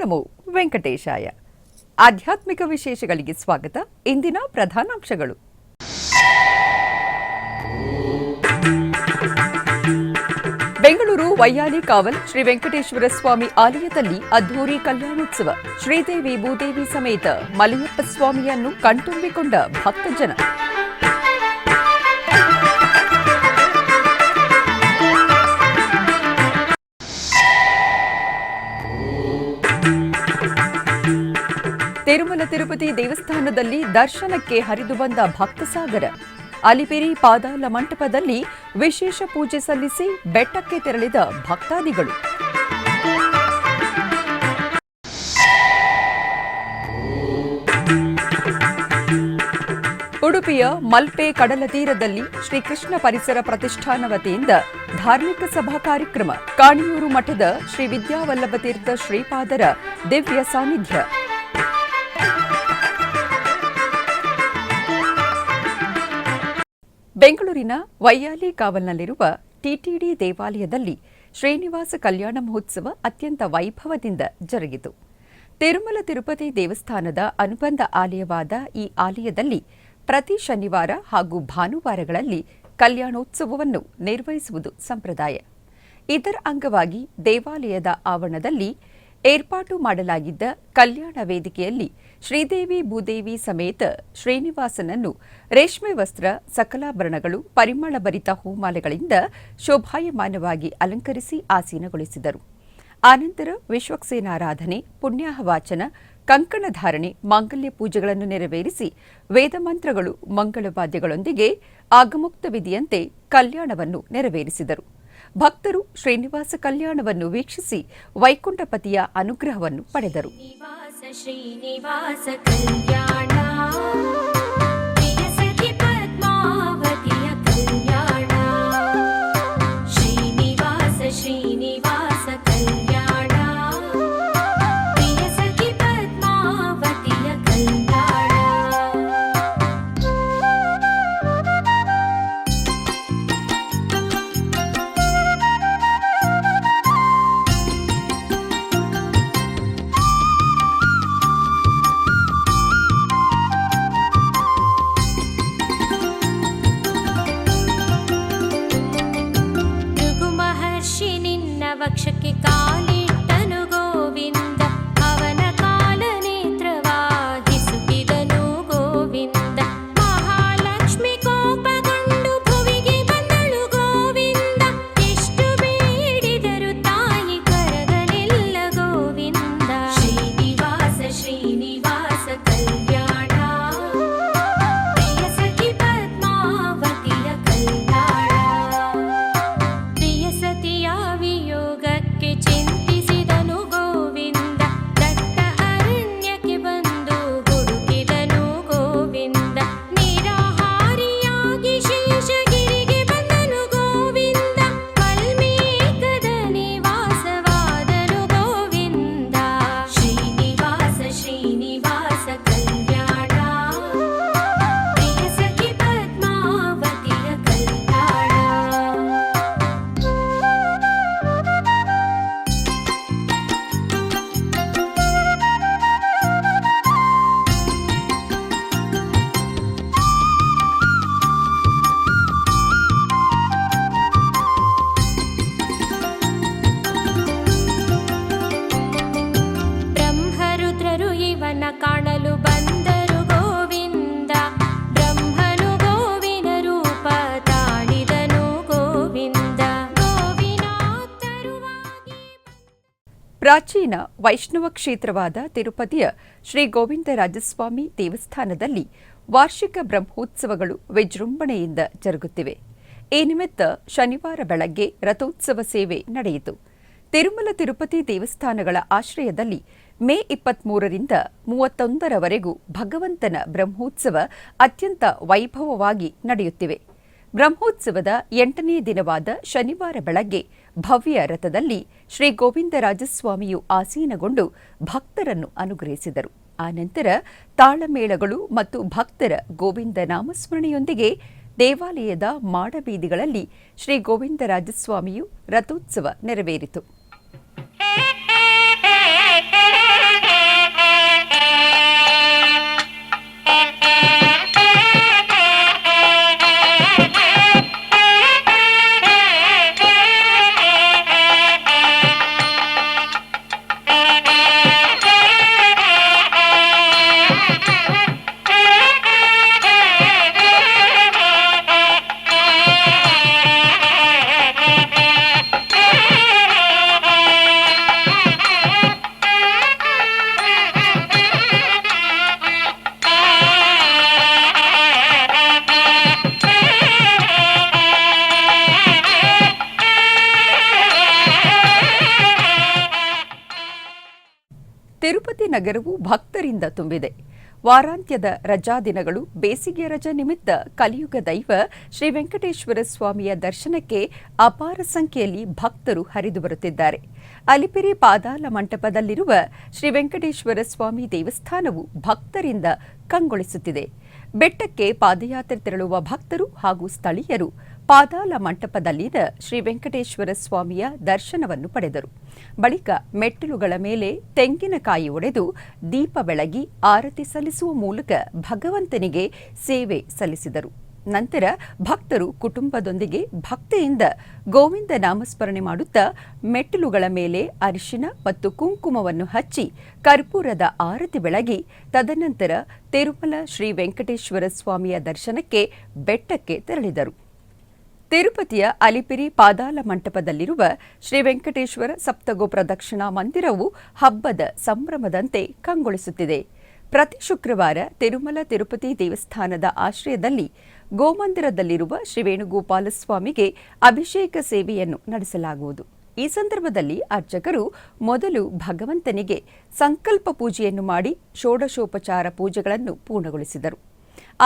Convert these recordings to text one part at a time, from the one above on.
ನಮೋ ವೆಂಕಟೇಶಾಯ. ಆಧ್ಯಾತ್ಮಿಕ ವಿಶೇಷಗಳಿಗೆ ಸ್ವಾಗತ. ಇಂದಿನ ಪ್ರಧಾನಾಂಶಗಳು. ಬೆಂಗಳೂರು ವೈಯಾಲಿ ಕಾವಲ್ ಶ್ರೀ ವೆಂಕಟೇಶ್ವರ ಸ್ವಾಮಿ ಆಲಯದಲ್ಲಿ ಅದ್ಧೂರಿ ಕಲ್ಯಾಣೋತ್ಸವ. ಶ್ರೀದೇವಿ ಭೂದೇವಿ ಸಮೇತ ಮಲಯಪ್ಪ ಸ್ವಾಮಿಯನ್ನು ಕಣ್ತುಂಬಿಕೊಂಡ ಭಕ್ತಜನ. ತಿರುಮಲ ತಿರುಪತಿ ದೇವಸ್ಥಾನದಲ್ಲಿ ದರ್ಶನಕ್ಕೆ ಹರಿದು ಬಂದ ಭಕ್ತಸಾಗರ. ಅಲಿಪಿರಿ ಪಾದಾಲ ಮಂಟಪದಲ್ಲಿ ವಿಶೇಷ ಪೂಜೆ ಸಲ್ಲಿಸಿ ಬೆಟ್ಟಕ್ಕೆ ತೆರಳಿದ ಭಕ್ತಾದಿಗಳು. ಉಡುಪಿಯ ಮಲ್ಪೆ ಕಡಲ ತೀರದಲ್ಲಿ ಶ್ರೀಕೃಷ್ಣ ಪರಿಸರ ಪ್ರತಿಷ್ಠಾನ ವತಿಯಿಂದ ಧಾರ್ಮಿಕ ಸಭಾ ಕಾರ್ಯಕ್ರಮ. ಕಾಣಿಯೂರು ಮಠದ ಶ್ರೀ ವಿದ್ಯಾವಲ್ಲಭ ತೀರ್ಥ ಶ್ರೀಪಾದರ ದಿವ್ಯ ಸಾನ್ನಿಧ್ಯ. ಬೆಂಗಳೂರಿನ ವೈಯಾಲಿ ಕಾವಲ್ನಲ್ಲಿರುವ ಟಿಟಿಡಿ ದೇವಾಲಯದಲ್ಲಿ ಶ್ರೀನಿವಾಸ ಕಲ್ಯಾಣ ಮಹೋತ್ಸವ ಅತ್ಯಂತ ವೈಭವದಿಂದ ಜರುಗಿತು. ತಿರುಮಲ ತಿರುಪತಿ ದೇವಸ್ಥಾನದ ಅನುಬಂಧ ಆಲಯವಾದ ಈ ಆಲಯದಲ್ಲಿ ಪ್ರತಿ ಶನಿವಾರ ಹಾಗೂ ಭಾನುವಾರಗಳಲ್ಲಿ ಕಲ್ಯಾಣೋತ್ಸವವನ್ನು ನಿರ್ವಹಿಸುವುದು ಸಂಪ್ರದಾಯ. ಇದರ ಅಂಗವಾಗಿ ದೇವಾಲಯದ ಆವರಣದಲ್ಲಿ ಏರ್ಪಾಟು ಮಾಡಲಾಗಿದ್ದ ಕಲ್ಯಾಣ ವೇದಿಕೆಯಲ್ಲಿ ಶ್ರೀದೇವಿ ಭೂದೇವಿ ಸಮೇತ ಶ್ರೀನಿವಾಸನನ್ನು ರೇಷ್ಮೆ ವಸ್ತ್ರ, ಸಕಲಾಭರಣಗಳು, ಪರಿಮಳಭರಿತ ಹೂಮಾಲೆಗಳಿಂದ ಶೋಭಾಯಮಾನವಾಗಿ ಅಲಂಕರಿಸಿ ಆಸೀನಗೊಳಿಸಿದರು. ಆನಂತರ ವಿಶ್ವಕ್ಸೇನಾರಾಧನೆ, ಪುಣ್ಯಾಹವಾಚನ, ಕಂಕಣಧಾರಣೆ, ಮಾಂಗಲ್ಯ ಪೂಜೆಗಳನ್ನು ನೆರವೇರಿಸಿ ವೇದಮಂತ್ರಗಳು, ಮಂಗಳವಾದ್ಯಗಳೊಂದಿಗೆ ಆಗಮುಕ್ತ ವಿಧಿಯಂತೆ ಕಲ್ಯಾಣವನ್ನು ನೆರವೇರಿಸಿದರು. ಭಕ್ತರು ಶ್ರೀನಿವಾಸ ಕಲ್ಯಾಣವನ್ನು ವೀಕ್ಷಿಸಿ ವೈಕುಂಠಪತಿಯ ಅನುಗ್ರಹವನ್ನು ಪಡೆದರು. ವಕ್ಷಕ್ಕೆ ಕಾಲಿಟ್ಟನು ಗೋವಿಂದ, ಅವನ ಕಾಲ ನೇತ್ರವಾಗಿಸುತ್ತಿದನು ಗೋವಿಂದ. ಮಹಾಲಕ್ಷ್ಮಿ ಕೋಪಗೊಂಡು ಭುವಿಗೆ ಬಂದಳು ಗೋವಿಂದ, ಎಷ್ಟು ಬೇಡಿದರು ತಾಯಿ ಕರಗಲಿಲ್ಲ ಗೋವಿಂದ. ಶ್ರೀನಿವಾಸ ಶ್ರೀನಿವಾಸ ಕಲ್ಯಾಣ, ಪ್ರಿಯ ಸಖಿ ಪದ್ಮಾವತಿಯ ಕಲ್ಯಾಣ. ಪ್ರಿಯ ಸತಿಯ ಯೋಗಕ್ಕೆ ಚಿಂತಿಸಿದನು ಗೋವಿಂದ, ದಟ್ಟ ಅರಣ್ಯಕ್ಕೆ ಬಂದು ಹುಡುಕಿದನು ಗೋವಿಂದ. ನಿರಾಹಾರಿಯಾಗಿ ಶೇಷಗಿರಿಗೆ ಬಂದನು ಗೋವಿಂದ, ವಾಲ್ಮೀಕದ ನಿವಾಸವಾದನು ಗೋವಿಂದ. ಶ್ರೀನಿವಾಸ ಶ್ರೀನಿವಾಸ ಕಲ್ಯಾಣ, ಪ್ರಿಯ ಸಖಿ ಪದ್ಮಾವತಿಯ ಕಲ್ಯಾಣ. ಬ್ರಹ್ಮರುದ್ರರು ಇವನ ಕಾಣಲು ಬಂದರು ಗೋವಿಂದ, ಬ್ರಹ್ಮನು ಗೋವಿನ ರೂಪ ತಾಳಿದನು ಗೋವಿಂದ. ಗೋವಿನ ತರುವಾಗಿ ಪ್ರಾಚೀನ ವೈಷ್ಣವ ಕ್ಷೇತ್ರವಾದ ತಿರುಪತಿಯ ಶ್ರೀ ಗೋವಿಂದರಾಜಸ್ವಾಮಿ ದೇವಸ್ಥಾನದಲ್ಲಿ ವಾರ್ಷಿಕ ಬ್ರಹ್ಮೋತ್ಸವಗಳು ವಿಜೃಂಭಣೆಯಿಂದ ಜರುಗುತ್ತಿವೆ. ಈ ನಿಮಿತ್ತ ಶನಿವಾರ ಬೆಳಗ್ಗೆ ರಥೋತ್ಸವ ಸೇವೆ ನಡೆಯಿತು. ತಿರುಮಲ ತಿರುಪತಿ ದೇವಸ್ಥಾನಗಳ ಆಶ್ರಯದಲ್ಲಿ ಮೇ 23ರಿಂದ 31ರವರೆಗೂ ಭಗವಂತನ ಬ್ರಹ್ಮೋತ್ಸವ ಅತ್ಯಂತ ವೈಭವವಾಗಿ ನಡೆಯುತ್ತಿವೆ. ಬ್ರಹ್ಮೋತ್ಸವದ 8ನೇ ದಿನವಾದ ಶನಿವಾರ ಬೆಳಗ್ಗೆ ಭವ್ಯ ರಥದಲ್ಲಿ ಶ್ರೀ ಗೋವಿಂದರಾಜಸ್ವಾಮಿಯು ಆಸೀನಗೊಂಡು ಭಕ್ತರನ್ನು ಅನುಗ್ರಹಿಸಿದರು. ಆನಂತರ ತಾಳಮೇಳಗಳು ಮತ್ತು ಭಕ್ತರ ಗೋವಿಂದ ನಾಮಸ್ಮರಣೆಯೊಂದಿಗೆ ದೇವಾಲಯದ ಮಾಡಬೀದಿಗಳಲ್ಲಿ ಶ್ರೀ ಗೋವಿಂದರಾಜಸ್ವಾಮಿಯು ರಥೋತ್ಸವ ನೆರವೇರಿತು. ತಿರುಪತಿ ನಗರವು ಭಕ್ತರಿಂದ ತುಂಬಿದೆ. ವಾರಾಂತ್ಯದ ರಜಾ ದಿನಗಳು, ಬೇಸಿಗೆ ರಜಾ ನಿಮಿತ್ತ ಕಲಿಯುಗ ದೈವ ಶ್ರೀ ವೆಂಕಟೇಶ್ವರ ಸ್ವಾಮಿಯ ದರ್ಶನಕ್ಕೆ ಅಪಾರ ಸಂಖ್ಯೆಯಲ್ಲಿ ಭಕ್ತರು ಹರಿದು ಬರುತ್ತಿದ್ದಾರೆ. ಅಲಿಪಿರಿ ಪಾದಾಲ ಮಂಟಪದಲ್ಲಿರುವ ಶ್ರೀ ವೆಂಕಟೇಶ್ವರ ಸ್ವಾಮಿ ದೇವಸ್ಥಾನವು ಭಕ್ತರಿಂದ ಕಂಗೊಳಿಸುತ್ತಿದೆ. ಬೆಟ್ಟಕ್ಕೆ ಪಾದಯಾತ್ರೆ ತೆರಳುವ ಭಕ್ತರು ಹಾಗೂ ಸ್ಥಳೀಯರು ಪಾದಾಲ ಮಂಟಪದಲ್ಲಿನ ಶ್ರೀ ವೆಂಕಟೇಶ್ವರ ಸ್ವಾಮಿಯ ದರ್ಶನವನ್ನು ಪಡೆದರು. ಬಳಿಕ ಮೆಟ್ಟಿಲುಗಳ ಮೇಲೆ ತೆಂಗಿನಕಾಯಿ ಒಡೆದು ದೀಪ ಬೆಳಗಿ ಆರತಿ ಸಲ್ಲಿಸುವ ಮೂಲಕ ಭಗವಂತನಿಗೆ ಸೇವೆ ಸಲ್ಲಿಸಿದರು. ನಂತರ ಭಕ್ತರು ಕುಟುಂಬದೊಂದಿಗೆ ಭಕ್ತಿಯಿಂದ ಗೋವಿಂದ ನಾಮಸ್ಮರಣೆ ಮಾಡುತ್ತಾ ಮೆಟ್ಟಿಲುಗಳ ಮೇಲೆ ಅರಿಶಿನ ಮತ್ತು ಕುಂಕುಮವನ್ನು ಹಚ್ಚಿ ಕರ್ಪೂರದ ಆರತಿ ಬೆಳಗಿ ತದನಂತರ ತಿರುಮಲ ಶ್ರೀ ವೆಂಕಟೇಶ್ವರ ಸ್ವಾಮಿಯ ದರ್ಶನಕ್ಕೆ ಬೆಟ್ಟಕ್ಕೆ ತೆರಳಿದರು. ತಿರುಪತಿಯ ಅಲಿಪಿರಿ ಪಾದಾಲ ಮಂಟಪದಲ್ಲಿರುವ ಶ್ರೀ ವೆಂಕಟೇಶ್ವರ ಸಪ್ತಗೋ ಪ್ರದಕ್ಷಿಣಾ ಮಂದಿರವು ಹಬ್ಬದ ಸಂಭ್ರಮದಂತೆ ಕಂಗೊಳಿಸುತ್ತಿದೆ. ಪ್ರತಿ ಶುಕ್ರವಾರ ತಿರುಮಲ ತಿರುಪತಿ ದೇವಸ್ಥಾನದ ಆಶ್ರಯದಲ್ಲಿ ಗೋಮಂದಿರದಲ್ಲಿರುವ ಶ್ರೀ ವೇಣುಗೋಪಾಲ ಸ್ವಾಮಿಗೆ ಅಭಿಷೇಕ ಸೇವೆಯನ್ನು ನಡೆಸಲಾಗುವುದು. ಈ ಸಂದರ್ಭದಲ್ಲಿ ಅರ್ಚಕರು ಮೊದಲು ಭಗವಂತನಿಗೆ ಸಂಕಲ್ಪ ಪೂಜೆಯನ್ನು ಮಾಡಿ ಷೋಡಶೋಪಚಾರ ಪೂಜೆಗಳನ್ನು ಪೂರ್ಣಗೊಳಿಸಿದರು.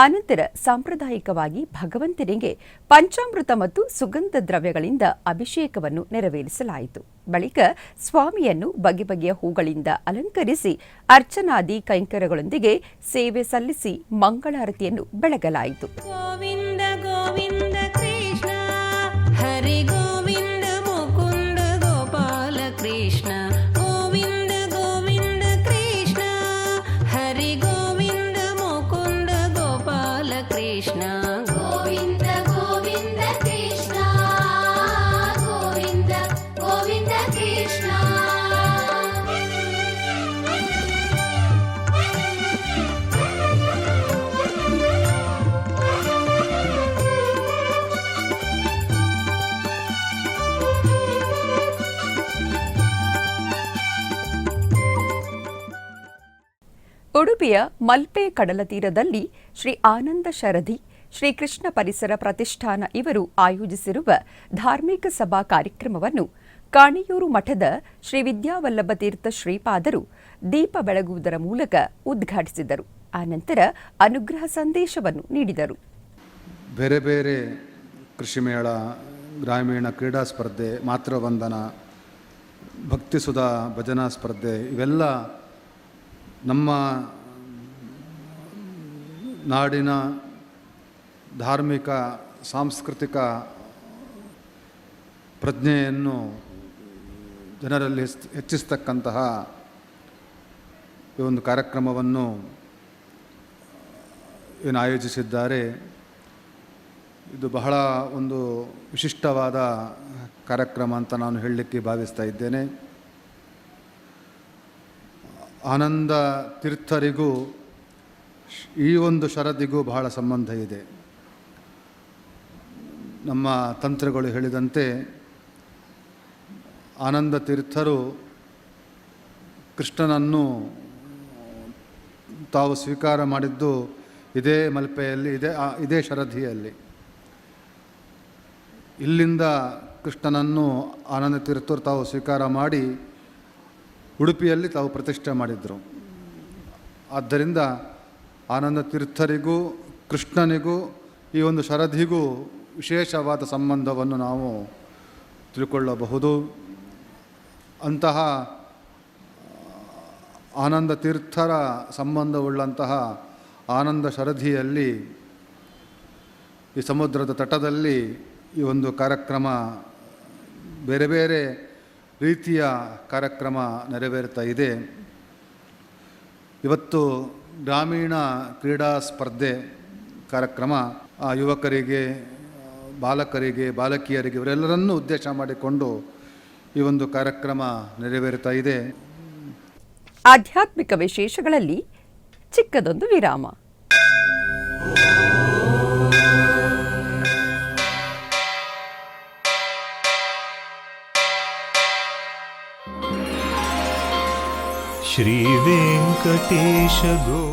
ಆನಂತರ ಸಾಂಪ್ರದಾಯಿಕವಾಗಿ ಭಗವಂತನಿಗೆ ಪಂಚಾಮೃತ ಮತ್ತು ಸುಗಂಧ ದ್ರವ್ಯಗಳಿಂದ ಅಭಿಷೇಕವನ್ನು ನೆರವೇರಿಸಲಾಯಿತು. ಬಳಿಕ ಸ್ವಾಮಿಯನ್ನು ಬಗೆ ಬಗೆಯ ಹೂಗಳಿಂದ ಅಲಂಕರಿಸಿ ಅರ್ಚನಾದಿ ಕೈಂಕರ್ಯಗಳೊಂದಿಗೆ ಸೇವೆ ಸಲ್ಲಿಸಿ ಮಂಗಳಾರತಿಯನ್ನು ಬೆಳಗಲಾಯಿತು. ಗೋವಿಂದ ಗೋವಿಂದ ಕೃಷ್ಣ ಹರಿ ಗೋವಿಂದ ಮುಕುಂದ ಗೋಪಾಲ ಕೃಷ್ಣ ಗೋವಿಂದ ಗೋವಿಂದ ಕೃಷ್ಣ ಹರಿ ಗೋವಿಂದ ಮುಕುಂದ ಗೋಪಾಲ ಕೃಷ್ಣ ಗೋವಿಂದ ಗೋವಿಂದ ಕೃಷ್ಣ ಗೋವಿಂದ ಗೋವಿಂದ ಕೃಷ್ಣ. ಉಡುಪಿಯ ಮಲ್ಪೆ ಕಡಲ ತೀರದಲ್ಲಿ ಶ್ರೀ ಆನಂದ ಶರಧಿ ಶ್ರೀಕೃಷ್ಣ ಪರಿಸರ ಪ್ರತಿಷ್ಠಾನ ಇವರು ಆಯೋಜಿಸಿರುವ ಧಾರ್ಮಿಕ ಸಭಾ ಕಾರ್ಯಕ್ರಮವನ್ನು ಕಾಣಿಯೂರು ಮಠದ ಶ್ರೀ ವಿದ್ಯಾವಲ್ಲಭ ತೀರ್ಥ ಶ್ರೀಪಾದರು ದೀಪ ಬೆಳಗುವುದರ ಮೂಲಕ ಉದ್ಘಾಟಿಸಿದರು. ಆನಂತರ ಅನುಗ್ರಹ ಸಂದೇಶವನ್ನು ನೀಡಿದರು. ಬೇರೆ ಬೇರೆ ಕೃಷಿಮೇಳ, ಗ್ರಾಮೀಣ ಕ್ರೀಡಾ ಸ್ಪರ್ಧೆ, ಮಾತೃವಂದನ, ಭಕ್ತಿಸುಧಾ ಭಜನಾ ಸ್ಪರ್ಧೆ ಇವೆಲ್ಲ ನಮ್ಮ ನಾಡಿನ ಧಾರ್ಮಿಕ ಸಾಂಸ್ಕೃತಿಕ ಪ್ರಜ್ಞೆಯನ್ನು ಜನರಲ್ಲಿ ಹೆಚ್ಚಿಸ್ತಕ್ಕಂತಹ ಈ ಒಂದು ಕಾರ್ಯಕ್ರಮವನ್ನು ಏನು ಆಯೋಜಿಸಿದ್ದಾರೆ. ಇದು ಬಹಳ ಒಂದು ವಿಶಿಷ್ಟವಾದ ಕಾರ್ಯಕ್ರಮ ಅಂತ ನಾನು ಹೇಳಲಿಕ್ಕೆ ಭಾವಿಸ್ತಾ ಇದ್ದೇನೆ. ಆನಂದ ತೀರ್ಥರಿಗೂ ಈ ಒಂದು ಶರದಿಗೂ ಬಹಳ ಸಂಬಂಧ ಇದೆ. ನಮ್ಮ ತಂತ್ರಗಳು ಹೇಳಿದಂತೆ ಆನಂದ ತೀರ್ಥರು ಕೃಷ್ಣನನ್ನು ತಾವು ಸ್ವೀಕಾರ ಮಾಡಿದ್ದು ಇದೇ ಮಲ್ಪೆಯಲ್ಲಿ, ಇದೇ ಶರಧಿಯಲ್ಲಿ. ಇಲ್ಲಿಂದ ಕೃಷ್ಣನನ್ನು ಆನಂದ ತೀರ್ಥರು ತಾವು ಸ್ವೀಕಾರ ಮಾಡಿ ಉಡುಪಿಯಲ್ಲಿ ತಾವು ಪ್ರತಿಷ್ಠೆ ಮಾಡಿದರು. ಆದ್ದರಿಂದ ಆನಂದ ತೀರ್ಥರಿಗೂ ಕೃಷ್ಣನಿಗೂ ಈ ಒಂದು ಶರಧಿಗೂ ವಿಶೇಷವಾದ ಸಂಬಂಧವನ್ನು ನಾವು ತಿಳ್ಕೊಳ್ಳಬಹುದು. ಅಂತಹ ಆನಂದ ತೀರ್ಥರ ಸಂಬಂಧವುಳ್ಳಂತಹ ಆನಂದ ಶರಧಿಯಲ್ಲಿ ಈ ಸಮುದ್ರದ ತಟದಲ್ಲಿ ಈ ಒಂದು ಕಾರ್ಯಕ್ರಮ, ಬೇರೆ ಬೇರೆ ರೀತಿಯ ಕಾರ್ಯಕ್ರಮ ನೆರವೇರ್ತಾ ಇದೆ. ಇವತ್ತು ಗ್ರಾಮೀಣ ಕ್ರೀಡಾ ಸ್ಪರ್ಧೆ ಕಾರ್ಯಕ್ರಮ ಯುವಕರಿಗೆ, ಬಾಲಕರಿಗೆ, ಬಾಲಕಿಯರಿಗೆ ಇವರೆಲ್ಲರನ್ನೂ ಉದ್ದೇಶ ಮಾಡಿಕೊಂಡು ಈ ಒಂದು ಕಾರ್ಯಕ್ರಮ ನೆರವೇರ್ತಾ ಇದೆ. ಆಧ್ಯಾತ್ಮಿಕ ವಿಶೇಷಗಳಲ್ಲಿ ಚಿಕ್ಕದೊಂದು ವಿರಾಮ. ಶ್ರೀ ವೆಂಕಟೇಶ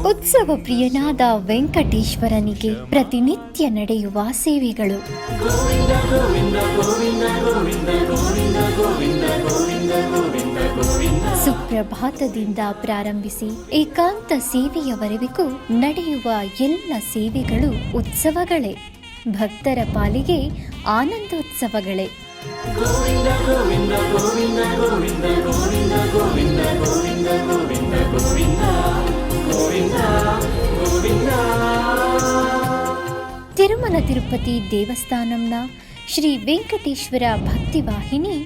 ಉತ್ಸವ ಪ್ರಿಯನಾದ ವೆಂಕಟೇಶ್ವರನಿಗೆ ಪ್ರತಿನಿತ್ಯ ನಡೆಯುವ ಸೇವೆಗಳು. ಸುಪ್ರಭಾತದಿಂದ ಪ್ರಾರಂಭಿಸಿ ಏಕಾಂತ ಸೇವೆಯವರೆಗೂ ನಡೆಯುವ ಎಲ್ಲ ಸೇವೆಗಳು ಉತ್ಸವಗಳೇ. ಭಕ್ತರ ಪಾಲಿಗೆ ಆನಂದೋತ್ಸವಗಳೇ. ತಿರುಮಲ ತಿರುಪತಿ ದೇವಸ್ಥಾನಂನ ಶ್ರೀ ವೆಂಕಟೇಶ್ವರ ಭಕ್ತಿವಾಹಿನಿ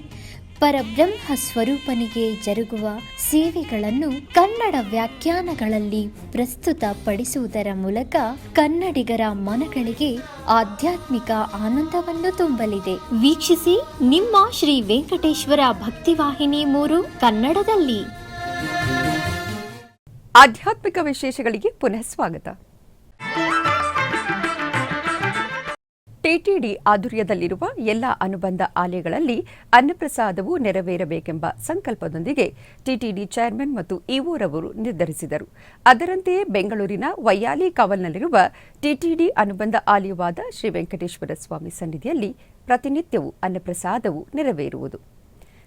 ಪರಬ್ರಹ್ಮ ಸ್ವರೂಪನಿಗೆ ಜರುಗುವ ಸೇವೆಗಳನ್ನು ಕನ್ನಡ ವ್ಯಾಖ್ಯಾನಗಳಲ್ಲಿ ಪ್ರಸ್ತುತಪಡಿಸುವುದರ ಮೂಲಕ ಕನ್ನಡಿಗರ ಮನಗಳಿಗೆ ಆಧ್ಯಾತ್ಮಿಕ ಆನಂದವನ್ನು ತುಂಬಲಿದೆ. ವೀಕ್ಷಿಸಿ ನಿಮ್ಮ ಶ್ರೀ ವೆಂಕಟೇಶ್ವರ ಭಕ್ತಿವಾಹಿನಿ 3 ಕನ್ನಡದಲ್ಲಿ. ಆಧ್ಯಾತ್ಮಿಕ ವಿಶೇಷಗಳಿಗೆ ಪುನಃ ಸ್ವಾಗತ. ಟಿಟಿಡಿ ಆಧ್ವರ್ಯದಲ್ಲಿರುವ ಎಲ್ಲ ಅನುಬಂಧ ಆಲಯಗಳಲ್ಲಿ ಅನ್ನಪ್ರಸಾದವು ನೆರವೇರಬೇಕೆಂಬ ಸಂಕಲ್ಪದೊಂದಿಗೆ ಟಿಟಿಡಿ ಚೇರ್ಮನ್ ಮತ್ತು ಇಒರವರು ನಿರ್ಧರಿಸಿದರು. ಅದರಂತೆಯೇ ಬೆಂಗಳೂರಿನ ವೈಯಾಲಿ ಕಾವಲ್ನಲ್ಲಿರುವ ಟಿಟಿಡಿ ಅನುಬಂಧ ಆಲಯವಾದ ಶ್ರೀ ವೆಂಕಟೇಶ್ವರ ಸ್ವಾಮಿ ಸನ್ನಿಧಿಯಲ್ಲಿ ಪ್ರತಿನಿತ್ಯವೂ ಅನ್ನಪ್ರಸಾದವು ನೆರವೇರುವುದು.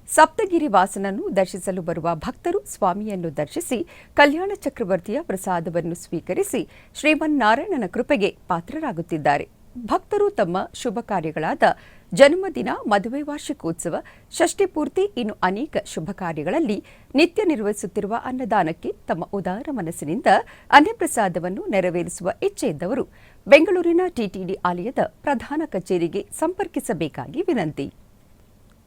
ಸಪ್ತಗಿರಿ ವಾಸನನ್ನು ದರ್ಶಿಸಲು ಬರುವ ಭಕ್ತರು ಸ್ವಾಮಿಯನ್ನು ದರ್ಶಿಸಿ ಕಲ್ಯಾಣ ಚಕ್ರವರ್ತಿಯ ಪ್ರಸಾದವನ್ನು ಸ್ವೀಕರಿಸಿ ಶ್ರೀಮನ್ನಾರಾಯಣನ ಕೃಪೆಗೆ ಪಾತ್ರರಾಗುತ್ತಿದ್ದಾರೆ. ಭಕ್ತರು ತಮ್ಮ ಶುಭ ಕಾರ್ಯಗಳಾದ ಜನ್ಮದಿನ, ಮದುವೆ, ವಾರ್ಷಿಕೋತ್ಸವ, ಷಷ್ಠಿ ಪೂರ್ತಿ ಇನ್ನು ಅನೇಕ ಶುಭ ಕಾರ್ಯಗಳಲ್ಲಿ ನಿತ್ಯ ನಿರ್ವಹಿಸುತ್ತಿರುವ ಅನ್ನದಾನಕ್ಕೆ ತಮ್ಮ ಉದಾರ ಮನಸ್ಸಿನಿಂದ ಅನ್ನಪ್ರಸಾದವನ್ನು ನೆರವೇರಿಸುವ ಇಚ್ಛೆ ಇದ್ದವರು ಬೆಂಗಳೂರಿನ ಟಿಟಿಡಿ ಆಲಯದ ಪ್ರಧಾನ ಕಚೇರಿಗೆ ಸಂಪರ್ಕಿಸಬೇಕಾಗಿ ವಿನಂತಿ.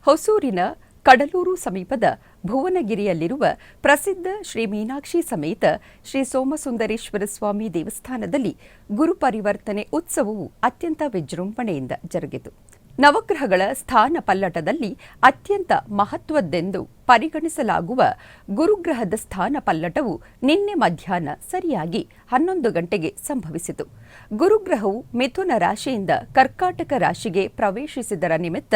ಹೊಸೂರಿನ ಕಡಲೂರು ಸಮೀಪದ ಭುವನಗಿರಿಯಲ್ಲಿರುವ ಪ್ರಸಿದ್ಧ ಶ್ರೀ ಮೀನಾಕ್ಷಿ ಸಮೇತ ಶ್ರೀ ಸೋಮಸುಂದರೇಶ್ವರ ಸ್ವಾಮಿ ದೇವಸ್ಥಾನದಲ್ಲಿ ಗುರುಪರಿವರ್ತನೆ ಉತ್ಸವವು ಅತ್ಯಂತ ವಿಜೃಂಭಣೆಯಿಂದ ಜರುಗಿತು. ನವಗ್ರಹಗಳ ಸ್ಥಾನ ಪಲ್ಲಟದಲ್ಲಿ ಅತ್ಯಂತ ಮಹತ್ವದ್ದೆಂದು ಪರಿಗಣಿಸಲಾಗುವ ಗುರುಗ್ರಹದ ಸ್ಥಾನ ಪಲ್ಲಟವು ನಿನ್ನೆ ಮಧ್ಯಾಹ್ನ ಸರಿಯಾಗಿ 11 ಗಂಟೆಗೆ ಸಂಭವಿಸಿತು. ಗುರುಗ್ರಹವು ಮಿಥುನ ರಾಶಿಯಿಂದ ಕರ್ಕಾಟಕ ರಾಶಿಗೆ ಪ್ರವೇಶಿಸಿದರ ನಿಮಿತ್ತ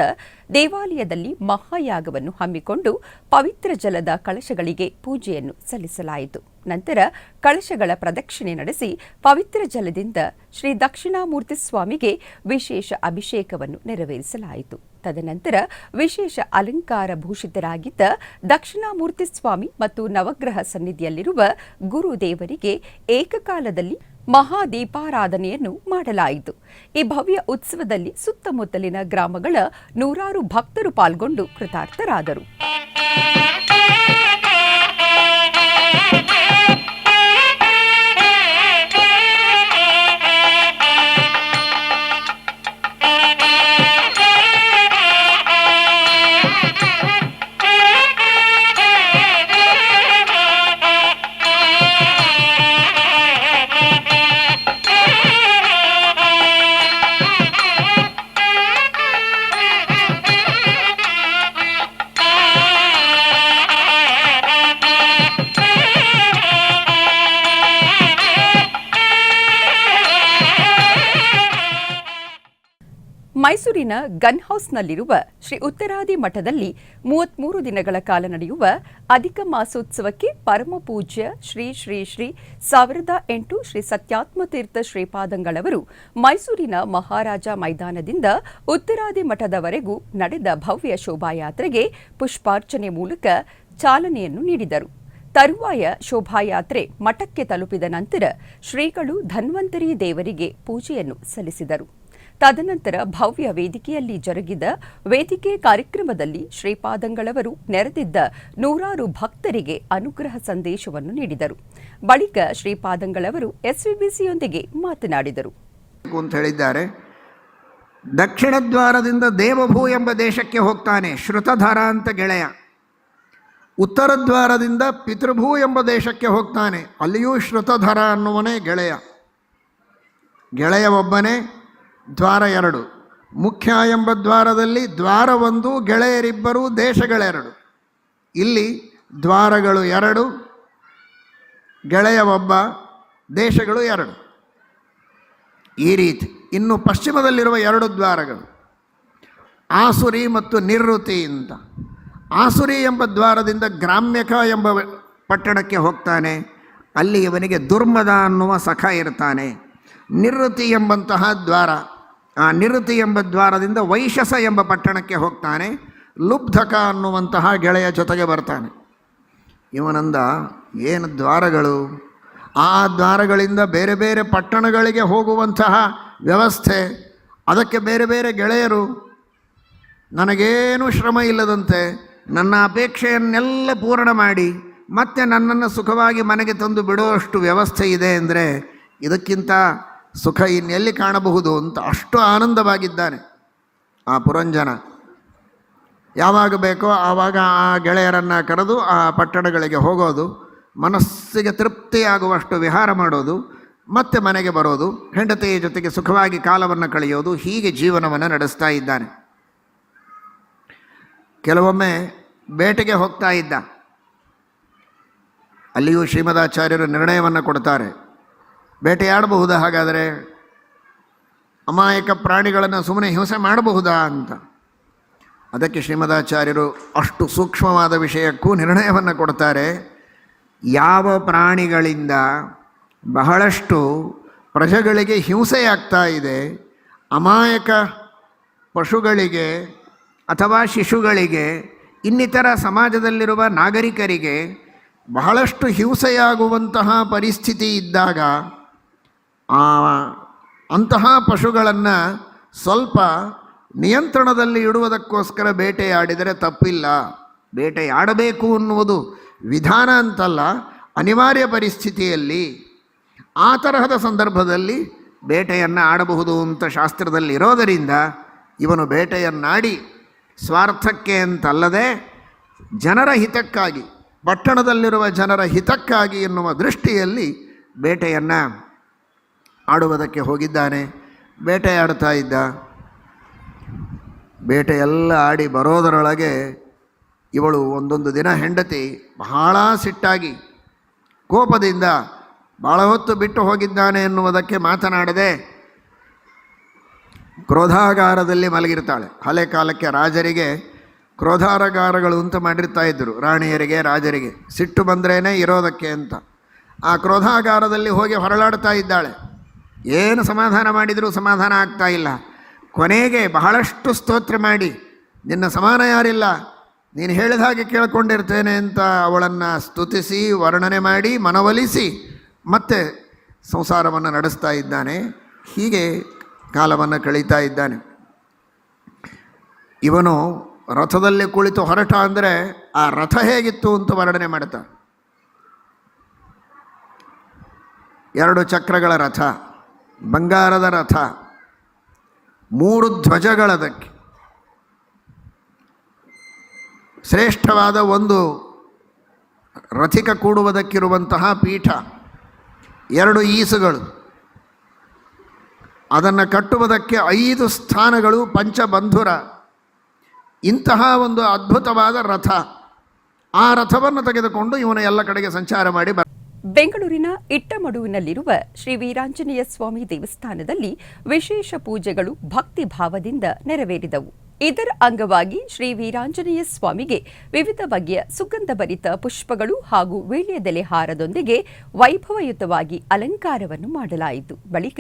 ದೇವಾಲಯದಲ್ಲಿ ಮಹಾಯಾಗವನ್ನು ಹಮ್ಮಿಕೊಂಡು ಪವಿತ್ರ ಜಲದ ಕಳಶಗಳಿಗೆ ಪೂಜೆಯನ್ನು ಸಲ್ಲಿಸಲಾಯಿತು. ನಂತರ ಕಳಶಗಳ ಪ್ರದಕ್ಷಿಣೆ ನಡೆಸಿ ಪವಿತ್ರ ಜಲದಿಂದ ಶ್ರೀ ದಕ್ಷಿಣಾಮೂರ್ತಿ ಸ್ವಾಮಿಗೆ ವಿಶೇಷ ಅಭಿಷೇಕವನ್ನು ನೆರವೇರಿಸಲಾಯಿತು. ತದನಂತರ ವಿಶೇಷ ಅಲಂಕಾರ ಭೂಷಿತರಾಗಿದ್ದ ದಕ್ಷಿಣಾಮೂರ್ತಿ ಸ್ವಾಮಿ ಮತ್ತು ನವಗ್ರಹ ಸನ್ನಿಧಿಯಲ್ಲಿರುವ ಗುರುದೇವರಿಗೆ ಏಕಕಾಲದಲ್ಲಿ ಮಹಾದೀಪಾರಾಧನೆಯನ್ನು ಮಾಡಲಾಯಿತು. ಈ ಭವ್ಯ ಉತ್ಸವದಲ್ಲಿ ಸುತ್ತಮುತ್ತಲಿನ ಗ್ರಾಮಗಳ ನೂರಾರು ಭಕ್ತರು ಪಾಲ್ಗೊಂಡು ಕೃತಾರ್ಥರಾದರು. ಮೈಸೂರಿನ ಗನ್ ಹೌಸ್ನಲ್ಲಿರುವ ಶ್ರೀ ಉತ್ತರಾದಿ ಮಠದಲ್ಲಿ 33 ದಿನಗಳ ಕಾಲ ನಡೆಯುವ ಅಧಿಕ ಮಾಸೋತ್ಸವಕ್ಕೆ ಪರಮ ಪೂಜ್ಯ ಶ್ರೀ ಶ್ರೀ ಶ್ರೀ 1008 ಶ್ರೀ ಸತ್ಯಾತ್ಮತೀರ್ಥ ಶ್ರೀಪಾದಂಗಳವರು ಮೈಸೂರಿನ ಮಹಾರಾಜ ಮೈದಾನದಿಂದ ಉತ್ತರಾದಿ ಮಠದವರೆಗೂ ನಡೆದ ಭವ್ಯ ಶೋಭಾಯಾತ್ರೆಗೆ ಪುಷ್ಪಾರ್ಚನೆ ಮೂಲಕ ಚಾಲನೆಯನ್ನು ನೀಡಿದರು. ತರುವಾಯ ಶೋಭಾಯಾತ್ರೆ ಮಠಕ್ಕೆ ತಲುಪಿದ ನಂತರ ಶ್ರೀಗಳು ಧನ್ವಂತರಿ ದೇವರಿಗೆ ಪೂಜೆಯನ್ನು ಸಲ್ಲಿಸಿದರು. ತದನಂತರ ಭವ್ಯ ವೇದಿಕೆಯಲ್ಲಿ ಜರುಗಿದ ವೇದಿಕೆ ಕಾರ್ಯಕ್ರಮದಲ್ಲಿ ಶ್ರೀಪಾದಂಗಳವರು ನೆರೆದಿದ್ದ ನೂರಾರು ಭಕ್ತರಿಗೆ ಅನುಗ್ರಹ ಸಂದೇಶವನ್ನು ನೀಡಿದರು. ಬಳಿಕ ಶ್ರೀಪಾದಂಗಳವರು ಎಸ್ವಿಬಿಸಿಯೊಂದಿಗೆ ಮಾತನಾಡಿದರು. ಅಂತ ಹೇಳಿದ್ದಾರೆ, ದಕ್ಷಿಣ ದ್ವಾರದಿಂದ ದೇವಭೂ ಎಂಬ ದೇಶಕ್ಕೆ ಹೋಗ್ತಾನೆ ಶ್ರುತಧರ ಅಂತ ಗೆಳೆಯ. ಉತ್ತರ ದ್ವಾರದಿಂದ ಪಿತೃಭೂ ಎಂಬ ದೇಶಕ್ಕೆ ಹೋಗ್ತಾನೆ, ಅಲ್ಲಿಯೂ ಶ್ರುತಧರ ಅನ್ನುವನೇ ಗೆಳೆಯ. ಗೆಳೆಯ ಒಬ್ಬನೇ, ದ್ವಾರ 2. ಮುಖ್ಯ ಎಂಬ ದ್ವಾರದಲ್ಲಿ ದ್ವಾರ 1, ಗೆಳೆಯರಿಬ್ಬರು, ದೇಶಗಳೆರಡು. ಇಲ್ಲಿ ದ್ವಾರಗಳು 2, ಗೆಳೆಯ ಒಬ್ಬ, ದೇಶಗಳು 2. ಈ ರೀತಿ ಇನ್ನು ಪಶ್ಚಿಮದಲ್ಲಿರುವ 2 ದ್ವಾರಗಳು ಆಸುರಿ ಮತ್ತು ನಿವೃತ್ತಿ ಅಂತ. ಆಸುರಿ ಎಂಬ ದ್ವಾರದಿಂದ ಗ್ರಾಮ್ಯಕ ಎಂಬ ಪಟ್ಟಣಕ್ಕೆ ಹೋಗ್ತಾನೆ. ಅಲ್ಲಿ ಇವನಿಗೆ ದುರ್ಮದ ಅನ್ನುವ ಸಖ ಇರ್ತಾನೆ. ನಿವೃತ್ತಿ ಎಂಬಂತಹ ದ್ವಾರ, ಆ ನಿವೃತ್ತಿ ಎಂಬ ದ್ವಾರದಿಂದ ವೈಶಸ ಎಂಬ ಪಟ್ಟಣಕ್ಕೆ ಹೋಗ್ತಾನೆ. ಲುಬ್ಧಕ ಅನ್ನುವಂತಹ ಗೆಳೆಯ ಜೊತೆಗೆ ಬರ್ತಾನೆ. ಇವನಂದ, ಏನು ದ್ವಾರಗಳು, ಆ ದ್ವಾರಗಳಿಂದ ಬೇರೆ ಬೇರೆ ಪಟ್ಟಣಗಳಿಗೆ ಹೋಗುವಂತಹ ವ್ಯವಸ್ಥೆ, ಅದಕ್ಕೆ ಬೇರೆ ಬೇರೆ ಗೆಳೆಯರು, ನನಗೇನು ಶ್ರಮ ಇಲ್ಲದಂತೆ ನನ್ನ ಅಪೇಕ್ಷೆಯನ್ನೆಲ್ಲ ಪೂರ್ಣ ಮಾಡಿ ಮತ್ತೆ ನನ್ನನ್ನು ಸುಖವಾಗಿ ಮನೆಗೆ ತಂದು ಬಿಡುವಷ್ಟು ವ್ಯವಸ್ಥೆ ಇದೆ ಅಂದರೆ ಇದಕ್ಕಿಂತ ಸುಖ ಇನ್ನೆಲ್ಲಿ ಕಾಣಬಹುದು ಅಂತ ಅಷ್ಟು ಆನಂದವಾಗಿದ್ದಾನೆ ಆ ಪುರಂಜನ. ಯಾವಾಗ ಬೇಕೋ ಆವಾಗ ಆ ಗೆಳೆಯರನ್ನು ಕರೆದು ಆ ಪಟ್ಟಣಗಳಿಗೆ ಹೋಗೋದು, ಮನಸ್ಸಿಗೆ ತೃಪ್ತಿಯಾಗುವಷ್ಟು ವಿಹಾರ ಮಾಡೋದು, ಮತ್ತೆ ಮನೆಗೆ ಬರೋದು, ಹೆಂಡತಿಯ ಜೊತೆಗೆ ಸುಖವಾಗಿ ಕಾಲವನ್ನು ಕಳೆಯೋದು, ಹೀಗೆ ಜೀವನವನ್ನು ನಡೆಸ್ತಾ ಇದ್ದಾನೆ. ಕೆಲವೊಮ್ಮೆ ಬೇಟೆಗೆ ಹೋಗ್ತಾ ಇದ್ದ. ಅಲ್ಲಿಯೂ ಶ್ರೀಮದಾಚಾರ್ಯರು ನಿರ್ಣಯವನ್ನು ಕೊಡ್ತಾರೆ. ಬೇಟೆಯಾಡಬಹುದಾ, ಹಾಗಾದರೆ ಅಮಾಯಕ ಪ್ರಾಣಿಗಳನ್ನು ಸುಮ್ಮನೆ ಹಿಂಸೆ ಮಾಡಬಹುದಾ ಅಂತ. ಅದಕ್ಕೆ ಶ್ರೀಮದಾಚಾರ್ಯರು ಅಷ್ಟು ಸೂಕ್ಷ್ಮವಾದ ವಿಷಯಕ್ಕೂ ನಿರ್ಣಯವನ್ನು ಕೊಡ್ತಾರೆ. ಯಾವ ಪ್ರಾಣಿಗಳಿಂದ ಬಹಳಷ್ಟು ಪ್ರಜೆಗಳಿಗೆ ಹಿಂಸೆಯಾಗ್ತಾ ಇದೆ, ಅಮಾಯಕ ಪಶುಗಳಿಗೆ ಅಥವಾ ಶಿಶುಗಳಿಗೆ, ಇನ್ನಿತರ ಸಮಾಜದಲ್ಲಿರುವ ನಾಗರಿಕರಿಗೆ ಬಹಳಷ್ಟು ಹಿಂಸೆಯಾಗುವಂತಹ ಪರಿಸ್ಥಿತಿ ಇದ್ದಾಗ ಅಂತಹ ಪಶುಗಳನ್ನು ಸ್ವಲ್ಪ ನಿಯಂತ್ರಣದಲ್ಲಿ ಇಡುವುದಕ್ಕೋಸ್ಕರ ಬೇಟೆಯಾಡಿದರೆ ತಪ್ಪಿಲ್ಲ. ಬೇಟೆಯಾಡಬೇಕು ಅನ್ನುವುದು ವಿಧಾನ ಅಂತಲ್ಲ, ಅನಿವಾರ್ಯ ಪರಿಸ್ಥಿತಿಯಲ್ಲಿ ಆ ತರಹದ ಸಂದರ್ಭದಲ್ಲಿ ಬೇಟೆಯನ್ನು ಆಡಬಹುದು ಅಂತ ಶಾಸ್ತ್ರದಲ್ಲಿ ಇರೋದರಿಂದ ಇವನು ಬೇಟೆಯನ್ನಾಡಿ ಸ್ವಾರ್ಥಕ್ಕೆ ಅಂತಲ್ಲದೆ ಜನರ ಹಿತಕ್ಕಾಗಿ, ಪಟ್ಟಣದಲ್ಲಿರುವ ಜನರ ಹಿತಕ್ಕಾಗಿ ಎನ್ನುವ ದೃಷ್ಟಿಯಲ್ಲಿ ಬೇಟೆಯನ್ನು ಆಡುವುದಕ್ಕೆ ಹೋಗಿದ್ದಾನೆ. ಬೇಟೆಯಾಡ್ತಾ ಇದ್ದ. ಬೇಟೆಯೆಲ್ಲ ಆಡಿ ಬರೋದರೊಳಗೆ ಇವಳು ಒಂದೊಂದು ದಿನ ಹೆಂಡತಿ ಬಹಳ ಸಿಟ್ಟಾಗಿ ಕೋಪದಿಂದ ಭಾಳ ಹೊತ್ತು ಬಿಟ್ಟು ಹೋಗಿದ್ದಾನೆ ಎನ್ನುವುದಕ್ಕೆ ಮಾತನಾಡದೆ ಕ್ರೋಧಾಗಾರದಲ್ಲಿ ಮಲಗಿರ್ತಾಳೆ. ಹಳೆ ಕಾಲಕ್ಕೆ ರಾಜರಿಗೆ ಕ್ರೋಧಾರಗಾರಗಳು ಅಂತ ಮಾಡಿರ್ತಾ ಇದ್ದರು, ರಾಣಿಯರಿಗೆ ರಾಜರಿಗೆ ಸಿಟ್ಟು ಬಂದ್ರೇ ಇರೋದಕ್ಕೆ ಅಂತ. ಆ ಕ್ರೋಧಾಗಾರದಲ್ಲಿ ಹೋಗಿ ಹೊರಳಾಡ್ತಾ ಇದ್ದಾಳೆ. ಏನು ಸಮಾಧಾನ ಮಾಡಿದರೂ ಸಮಾಧಾನ ಆಗ್ತಾ ಇಲ್ಲ. ಕೊನೆಗೆ ಬಹಳಷ್ಟು ಸ್ತೋತ್ರ ಮಾಡಿ, ನಿನ್ನ ಸಮಾನ ಯಾರಿಲ್ಲ, ನೀನು ಹೇಳಿದ ಹಾಗೆ ಕೇಳ್ಕೊಂಡಿರ್ತೇನೆ ಅಂತ ಅವಳನ್ನು ಸ್ತುತಿಸಿ ವರ್ಣನೆ ಮಾಡಿ ಮನವೊಲಿಸಿ ಮತ್ತೆ ಸಂಸಾರವನ್ನು ನಡೆಸ್ತಾ ಇದ್ದಾನೆ. ಹೀಗೆ ಕಾಲವನ್ನು ಕಳೀತಾ ಇದ್ದಾನೆ. ಇವನು ರಥದಲ್ಲಿ ಕುಳಿತು ಹೊರಟ ಅಂದರೆ ಆ ರಥ ಹೇಗಿತ್ತು ಅಂತ ವರ್ಣನೆ ಮಾಡ್ತಾನೆ. 2 ಚಕ್ರಗಳ ರಥ, ಬಂಗಾರದ ರಥ, 3 ಧ್ವಜಗಳದಕ್ಕೆ, ಶ್ರೇಷ್ಠವಾದ ಒಂದು ರಥಿಕ ಕೂಡುವುದಕ್ಕಿರುವಂತಹ ಪೀಠ, 2 ಈಸುಗಳು, ಅದನ್ನು ಕಟ್ಟುವುದಕ್ಕೆ 5 ಸ್ಥಾನಗಳು, ಪಂಚಬಂಧುರ, ಇಂತಹ ಒಂದು ಅದ್ಭುತವಾದ ರಥ. ಆ ರಥವನ್ನು ತೆಗೆದುಕೊಂಡು ಇವನು ಎಲ್ಲ ಕಡೆಗೆ ಸಂಚಾರ ಮಾಡಿ ಬೆಂಗಳೂರಿನ ಇಟ್ಟಮಡುವಿನಲ್ಲಿರುವ ಶ್ರೀ ವೀರಾಂಜನೇಯ ಸ್ವಾಮಿ ದೇವಸ್ಥಾನದಲ್ಲಿ ವಿಶೇಷ ಪೂಜೆಗಳು ಭಕ್ತಿ ಭಾವದಿಂದ ನೆರವೇರಿದವು. ಇದರ ಅಂಗವಾಗಿ ಶ್ರೀ ವೀರಾಂಜನೇಯ ಸ್ವಾಮಿಗೆ ವಿವಿಧ ಬಗೆಯ ಸುಗಂಧಭರಿತ ಪುಷ್ಪಗಳು ಹಾಗೂ ವೀಳ್ಯದೆಲೆ ಹಾರದೊಂದಿಗೆ ವೈಭವಯುತವಾಗಿ ಅಲಂಕಾರವನ್ನು ಮಾಡಲಾಯಿತು. ಬಳಿಕ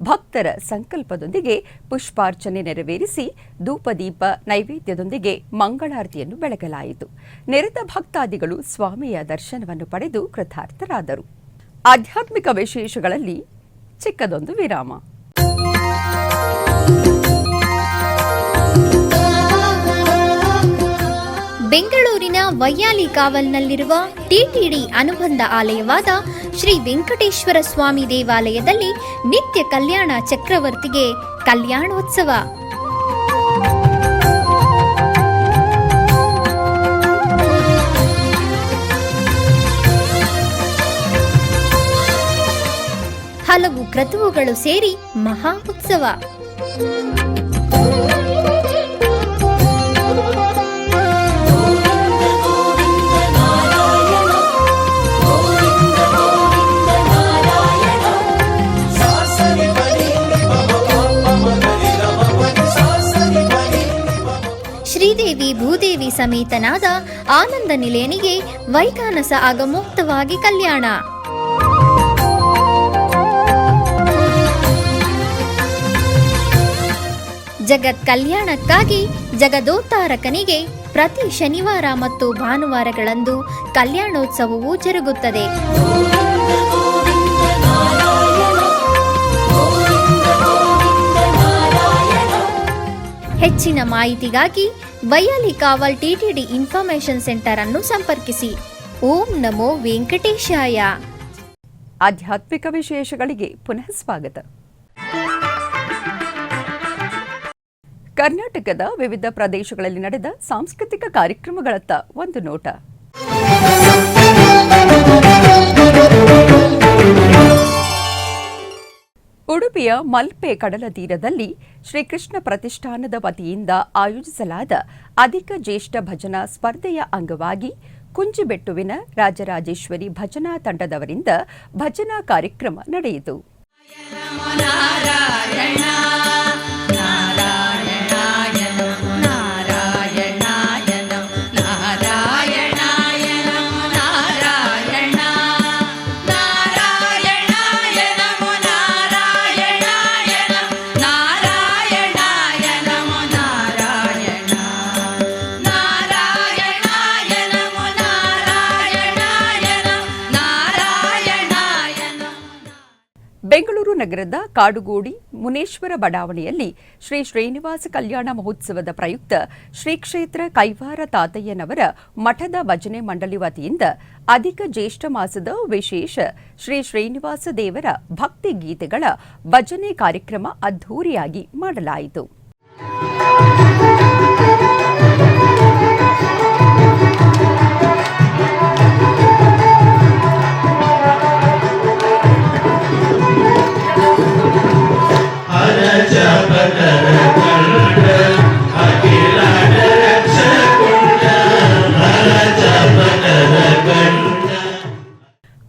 ಭಕ್ತರ ಸಂಕಲ್ಪದೊಂದಿಗೆ ಪುಷ್ಪಾರ್ಚನೆ ನೆರವೇರಿಸಿ ಧೂಪದೀಪ ನೈವೇದ್ಯದೊಂದಿಗೆ ಮಂಗಳಾರತಿಯನ್ನು ಬೆಳಗಲಾಯಿತು. ನೆರೆದ ಭಕ್ತಾದಿಗಳು ಸ್ವಾಮಿಯ ದರ್ಶನವನ್ನು ಪಡೆದು ಕೃತಾರ್ಥರಾದರು. ಆಧ್ಯಾತ್ಮಿಕ ವಿಶೇಷಗಳಲ್ಲಿ ಚಿಕ್ಕದೊಂದು ವಿರಾಮ. ಬೆಂಗಳೂರಿನ ವೈಯಾಲಿ ಕಾವಲ್ನಲ್ಲಿರುವ ಟಿಟಿಡಿ ಅನುಬಂಧ ಆಲಯವಾದ ಶ್ರೀ ವೆಂಕಟೇಶ್ವರ ಸ್ವಾಮಿ ದೇವಾಲಯದಲ್ಲಿ ನಿತ್ಯ ಕಲ್ಯಾಣ ಚಕ್ರವರ್ತಿಗೆ ಕಲ್ಯಾಣೋತ್ಸವ. ಹಲವು ಕ್ರತುವುಗಳು ಸೇರಿ ಮಹಾ ಉತ್ಸವ. ಶ್ರೀದೇವಿ ಭೂದೇವಿ ಸಮೇತನಾದ ಆನಂದ ನಿಲಯನಿಗೆ ವೈಖಾನಸ ಆಗಮೋಕ್ತವಾಗಿ ಕಲ್ಯಾಣ. ಜಗತ್ ಕಲ್ಯಾಣಕ್ಕಾಗಿ ಜಗದೋತ್ತಾರಕನಿಗೆ ಪ್ರತಿ ಶನಿವಾರ ಮತ್ತು ಭಾನುವಾರಗಳಂದು ಕಲ್ಯಾಣೋತ್ಸವವು ಜರುಗುತ್ತದೆ. ಹೆಚ್ಚಿನ ಮಾಹಿತಿಗಾಗಿ ವೈಯಾಲಿ ಕಾವಲ್ ಟಿಟಿಡಿ ಇನ್ಫಾರ್ಮೇಶನ್ ಸೆಂಟರ್ ಅನ್ನು ಸಂಪರ್ಕಿಸಿ. ಓಂ ನಮೋ ವೆಂಕಟೇಶಾಯ. ಆಧ್ಯಾತ್ಮಿಕ ವಿಶೇಷಗಳಿಗೆ ಪುನಃ ಸ್ವಾಗತ. ಕರ್ನಾಟಕದ ವಿವಿಧ ಪ್ರದೇಶಗಳಲ್ಲಿ ನಡೆದ ಸಾಂಸ್ಕೃತಿಕ ಕಾರ್ಯಕ್ರಮಗಳತ್ತ ಒಂದು ನೋಟ. ಉಡುಪಿಯ ಮಲ್ಪೆ ಕಡಲ ತೀರದಲ್ಲಿ ಶ್ರೀಕೃಷ್ಣ ಪ್ರತಿಷ್ಠಾನದ ವತಿಯಿಂದ ಆಯೋಜಿಸಲಾದ ಅಧಿಕ ಜ್ಯೇಷ್ಠ ಭಜನಾ ಸ್ಪರ್ಧೆಯ ಅಂಗವಾಗಿ ಕುಂಜಿಬೆಟ್ಟುವಿನ ರಾಜರಾಜೇಶ್ವರಿ ಭಜನಾ ತಂಡದವರಿಂದ ಭಜನಾ ಕಾರ್ಯಕ್ರಮ ನಡೆಯಿತು. ಬೆಂಗಳೂರು ನಗರದ ಕಾಡುಗೋಡಿ ಮುನೇಶ್ವರ ಬಡಾವಣೆಯಲ್ಲಿ ಶ್ರೀ ಶ್ರೀನಿವಾಸ ಕಲ್ಯಾಣ ಮಹೋತ್ಸವದ ಪ್ರಯುಕ್ತ ಶ್ರೀ ಕ್ಷೇತ್ರ ಕೈವಾರ ತಾತಯ್ಯನವರ ಮಠದ ಭಜನೆ ಮಂಡಳಿ ವತಿಯಿಂದ ಅಧಿಕ ಜ್ಯೇಷ್ಠ ಮಾಸದ ವಿಶೇಷ ಶ್ರೀ ಶ್ರೀನಿವಾಸ ದೇವರ ಭಕ್ತಿ ಗೀತೆಗಳ ಭಜನೆ ಕಾರ್ಯಕ್ರಮ ಅದ್ಧೂರಿಯಾಗಿ ಮಾಡಲಾಯಿತು.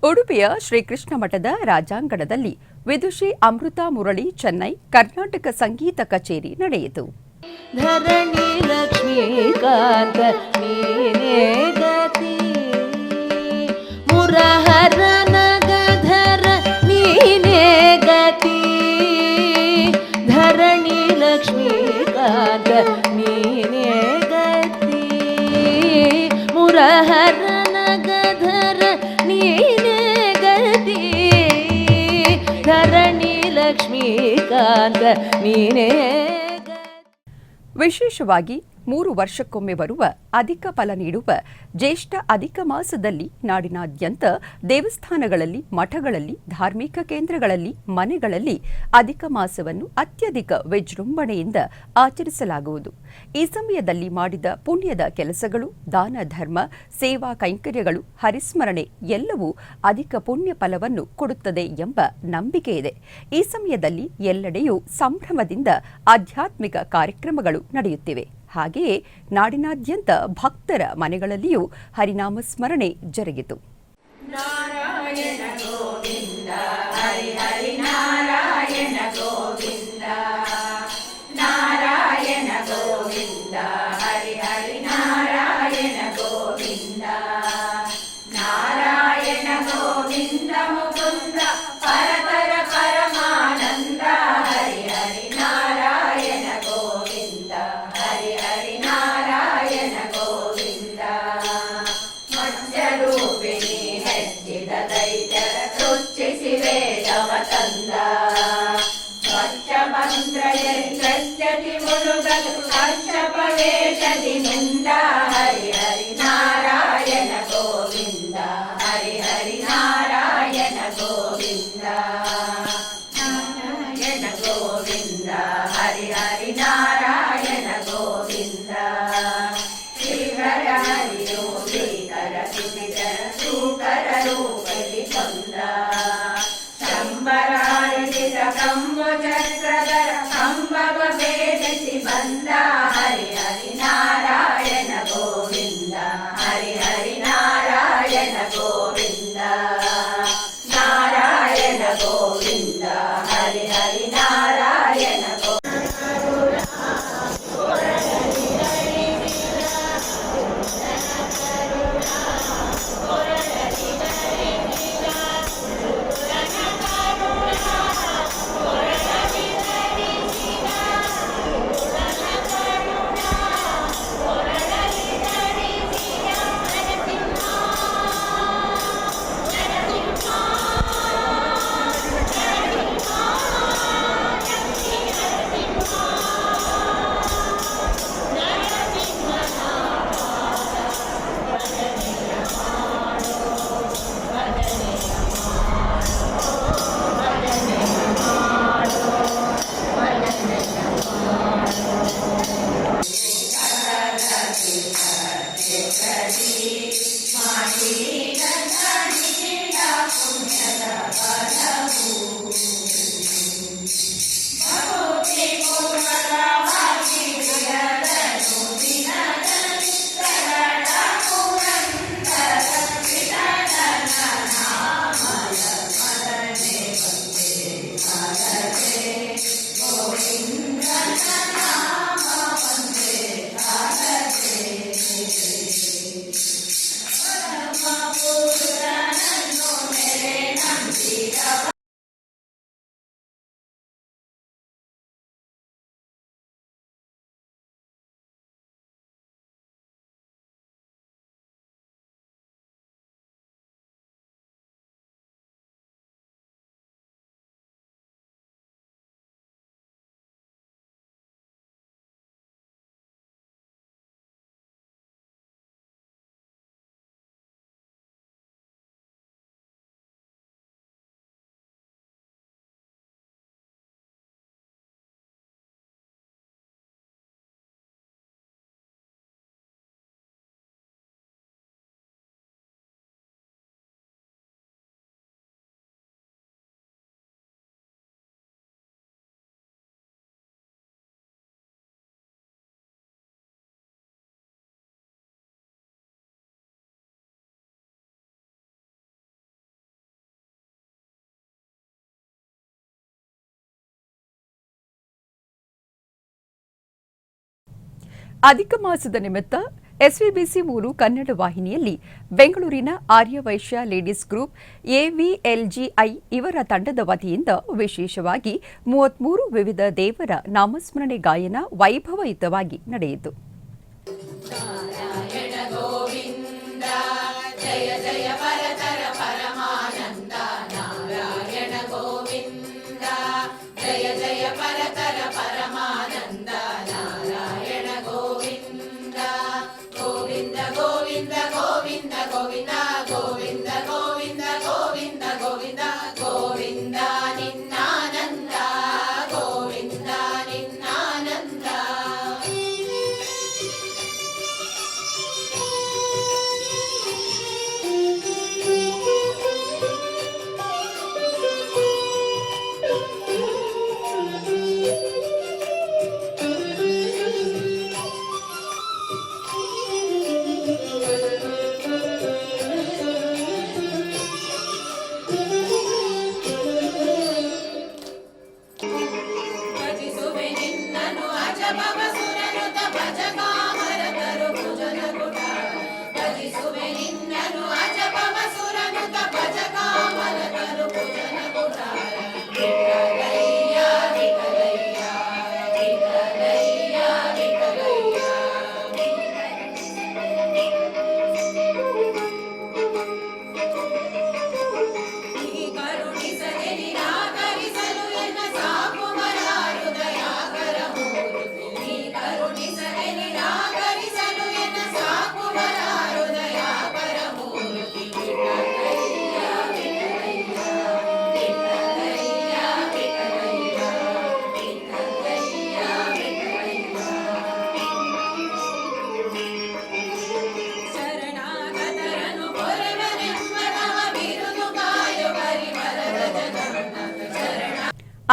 ಉಡುಪಿಯ ಶ್ರೀಕೃಷ್ಣ ಮಠದ ರಾಜಾಂಗಣದಲ್ಲಿ ವಿದುಷಿ ಅಮೃತಾ ಮುರಳಿ ಚೆನ್ನೈ ಕರ್ನಾಟಕ ಸಂಗೀತ ಕಚೇರಿ ನಡೆಯಿತು. ಧರಣಿ ಲಕ್ಷ್ಮೀಕಾಂತ ನೀನೇ ಗತಿ ಮುರಹರ ನಗಧರ ನೀನೇ ಗತಿ ಧರಣಿ ಲಕ್ಷ್ಮೀಕಾಂತ ನೀನೇ ಗತಿ ಮುರಹರ ನಗಧರ ನೀನೇ ಗತಿ ಧರಣಿ ಲಕ್ಷ್ಮೀಕಾಂತ ನೀನೇ. ವಿಶೇಷವಾಗಿ 3 ವರ್ಷಕ್ಕೊಮ್ಮೆ ಬರುವ ಅಧಿಕ ಫಲ ನೀಡುವ ಜ್ಯೇಷ್ಠ ಅಧಿಕ ಮಾಸದಲ್ಲಿ ನಾಡಿನಾದ್ಯಂತ ದೇವಸ್ಥಾನಗಳಲ್ಲಿ, ಮಠಗಳಲ್ಲಿ, ಧಾರ್ಮಿಕ ಕೇಂದ್ರಗಳಲ್ಲಿ, ಮನೆಗಳಲ್ಲಿ ಅಧಿಕ ಮಾಸವನ್ನು ಅತ್ಯಧಿಕ ವಿಜೃಂಭಣೆಯಿಂದ ಆಚರಿಸಲಾಗುವುದು. ಈ ಸಮಯದಲ್ಲಿ ಮಾಡಿದ ಪುಣ್ಯದ ಕೆಲಸಗಳು, ದಾನ ಧರ್ಮ, ಸೇವಾ ಕೈಂಕರ್ಯಗಳು, ಹರಿಸ್ಮರಣೆ ಎಲ್ಲವೂ ಅಧಿಕ ಪುಣ್ಯ ಫಲವನ್ನು ಕೊಡುತ್ತದೆ ಎಂಬ ನಂಬಿಕೆ ಇದೆ. ಈ ಸಮಯದಲ್ಲಿ ಎಲ್ಲೆಡೆಯೂ ಸಂಭ್ರಮದಿಂದ ಆಧ್ಯಾತ್ಮಿಕ ಕಾರ್ಯಕ್ರಮಗಳು ನಡೆಯುತ್ತಿವೆ. ಹಾಗೆಯೇ ನಾಡಿನಾದ್ಯಂತ ಭಕ್ತರ ಮನೆಗಳಲ್ಲಿಯೂ ಹರಿನಾಮ ಸ್ಮರಣೆ ಜರುಗಿತು. ನಾರಾಯಣ ಗೋವಿಂದ ಹರಿ ಹರಿ ನಾರಾಯಣ ಗೋವಿಂದ ನಾರಾಯಣ ಗೋವಿಂದ ಹರಿ ಹರಿ ನಾರಾಯಣ ಗೋವಿಂದ ನಾರಾಯಣ ಗೋವಿಂದ ಮುಕುಂದ ಪರತರ ಪರಮಾನಂದ ಹರಿ ಹರಿ ನಾರಾಯಣ ಗೋವಿಂದ ಹರಿ ಹರಿ ನಾರಾಯಣ ಗೋವಿಂದ ಮಜ್ಜರೂಪಿಣಿ ಹೆಚ್ಚಿದ ದೈತ್ಯರ ಸೃಷ್ಟಿಸಿ ವೇದವ ತಂದ ಸ್ವಚ್ಛ ಮಂತ್ರ ಯಜ್ಜತಿ ಮುಳುಗಲು ಕಶ್ಯಪ ವೇಷದಿ ನಿಂದ ಹರಿ ಹರಿ ನಾರಾಯಣ ಗೋವಿಂದ ಹರಿ ಹರಿ ನಾರಾಯಣ ಗೋವಿಂದ ನಾರಾಯಣ ಗೋವಿಂದ ಹರಿ ಹರಿ ನಾರಾಯಣ ಗೋವಿಂದ ಶ್ರೀಹರ ಹರಿಯೋ ಶ್ರೀಕರ ಸುತಿಜನ ಸೂಕರ ರೂಪದಿ ಕೊಂದ ಶಂಬರಾರಿಸಿದ ಕಂಬು ಚಕ್ರಧರ ಕಂಬವ ಭೇದಿಸಿ ಬಂದ ಹರಿ ಹರಿ ನಾರಾಯಣ ಗೋವಿಂದ ಅಧಿಕ ಮಾಸದ ನಿಮಿತ್ತ ಎಸ್ವಿಬಿಸಿ 3 ಕನ್ನಡ ವಾಹಿನಿಯಲ್ಲಿ ಬೆಂಗಳೂರಿನ ಆರ್ಯವೈಶ್ಯ ಲೇಡೀಸ್ ಗ್ರೂಪ್ ಎವಿಎಲ್ಜಿಐ ಇವರ ತಂಡದ ವತಿಯಿಂದ ವಿಶೇಷವಾಗಿ 33 ವಿವಿಧ ದೇವರ ನಾಮಸ್ಮರಣೆ ಗಾಯನ ವೈಭವಯುತವಾಗಿ ನಡೆಯಿತು.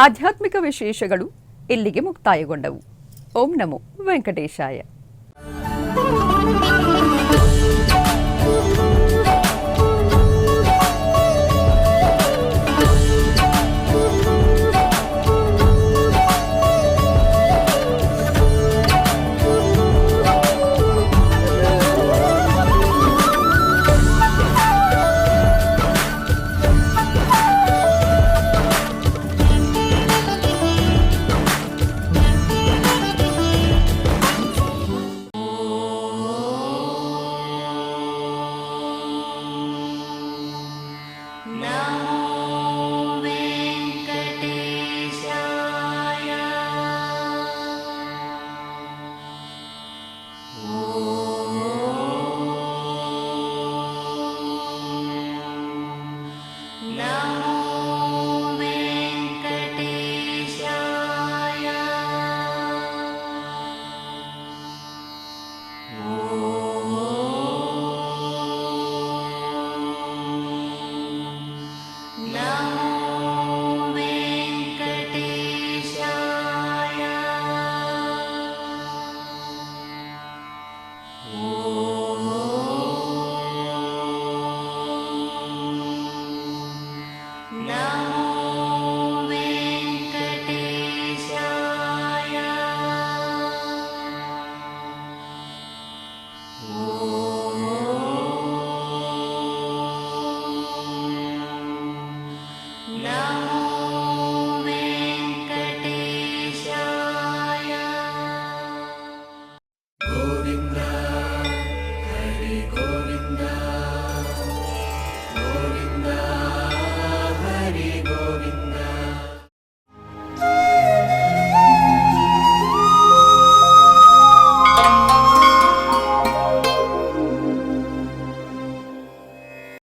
ಆಧ್ಯಾತ್ಮಿಕ ವಿಶೇಷಗಳು ಇಲ್ಲಿಗೆ ಮುಕ್ತಾಯಗೊಂಡವು. ಓಂ ನಮೋ ವೆಂಕಟೇಶಾಯ.